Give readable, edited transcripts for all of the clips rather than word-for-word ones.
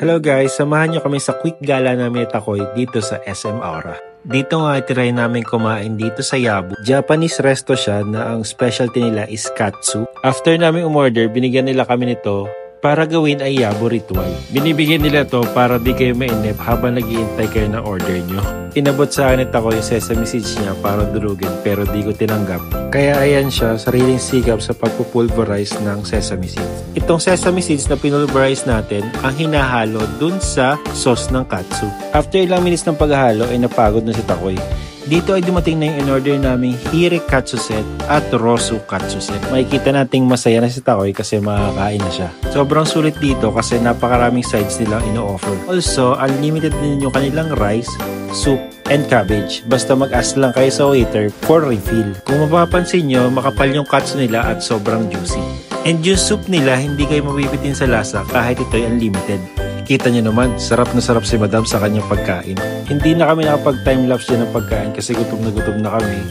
Hello guys, samahan nyo kami sa quick gala namin at ako'y dito sa SM Aura. Dito nga itry namin kumain dito sa Yabu. Japanese resto siya na ang specialty nila is katsu. After namin umorder, binigyan nila kami nito para gawin ay Yabu ritual. Binibigyan nila to para di kayo mainip habang nag-iintay kayo ng order nyo. Inabot sa akin at ako yung sesame seeds niya para durugin pero di ko tinanggap. Kaya ayan siya, sariling sikap sa pagpupulverize ng sesame seeds. Itong sesame seeds na pinulverize natin ang hinahalo dun sa sauce ng katsu. After ilang minutes ng paghahalo ay napagod na si Takoy. Dito ay dumating na yung in-order naming Hiri Katsu Set at Rosu Katsu Set. Makikita nating masaya na si Takoy kasi makakain na siya. Sobrang sulit dito kasi napakaraming sides nilang ino-offer. Also, unlimited din yung kanilang rice, soup, and cabbage. Basta mag-ask lang kayo sa waiter for refill. Kung mapapansin nyo, makapal yung katsu nila at sobrang juicy. And yung soup nila, hindi kayo mabibitin sa lasa kahit ito'y unlimited. Kita nyo naman, sarap na sarap si Madam sa kanyang pagkain. Hindi na kami nakapag-timelapse din ng pagkain kasi gutom na kami.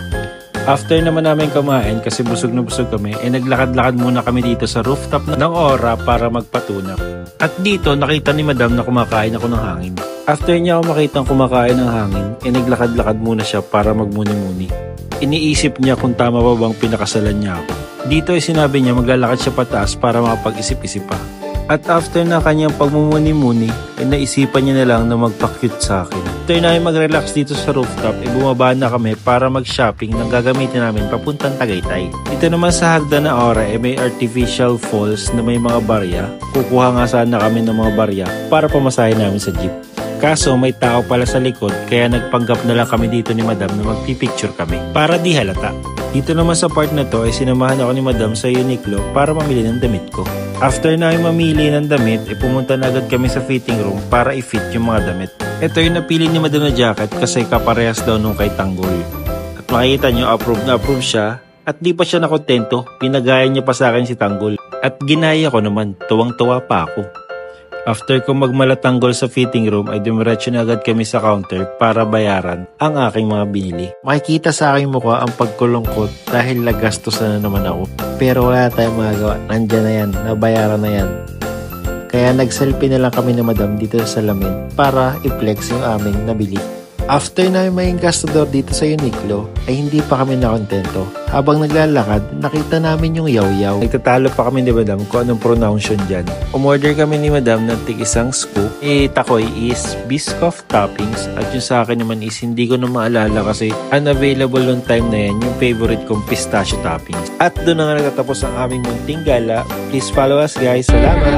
After naman namin kumain kasi busog na busog kami, naglakad-lakad muna kami dito sa rooftop ng Aura para magpatunap. At dito nakita ni Madam na kumakain ako ng hangin. After niya ako makitang kumakain ng hangin, naglakad-lakad muna siya para magmuni-muni. Iniisip niya kung tama pa bang pinakasalan niya ako. Dito ay sinabi niya maglalakad siya pataas para makapag-isip-isip pa. At after na kanyang pagmumuni-muni, naisipan niya na lang na magpa-cute sa akin. After namin mag-relax dito sa rooftop, bumaba na kami para mag-shopping na gagamitin namin papuntang Tagaytay. Dito naman sa hagdan na Aura, may artificial falls na may mga barya. Kukuha nga sana kami ng mga barya para pamasahin namin sa jeep. Kaso may tao pala sa likod kaya nagpanggap na lang kami dito ni Madam na magpipicture kami para di halata. Dito naman sa part na to ay sinamahan ako ni Madam sa Uniqlo para mamili ng damit ko. After namin mamili ng damit, pumunta na agad kami sa fitting room para i-fit yung mga damit. Ito yung napili ni Madam na jacket kasi kaparehas daw nung kay Tanggol. At makikita nyo, approve na approve siya at di pa siya nakontento, pinagaya niya pa sa akin si Tanggol. At ginaya ko naman, tuwang-tuwa pa ako. After ko magmalatanggol sa fitting room ay dumiretso na agad kami sa counter para bayaran ang aking mga binili. Makikita sa aking mukha ang pagkulungkot dahil nagastos na naman ako. Pero wala tayong magagawa, nandyan na yan, nabayaran na yan. Kaya nag-selfie na lang kami ni Madam dito sa salamin para i-flex yung aming nabili. After namin may gastador dito sa Uniqlo ay hindi pa kami nakontento. Habang naglalakad, nakita namin yung yaw-yaw. Nagtatalo pa kami ni Madam kung anong pronunciation dyan. Umorder kami ni Madam ng tig-isang scoop. Takoy is Biscoff toppings at yung sa akin naman is hindi ko na maalala kasi unavailable on time na yan yung favorite kong pistachio toppings. At doon na nga nagtatapos ang aming munting gala. Please follow us guys. Salamat!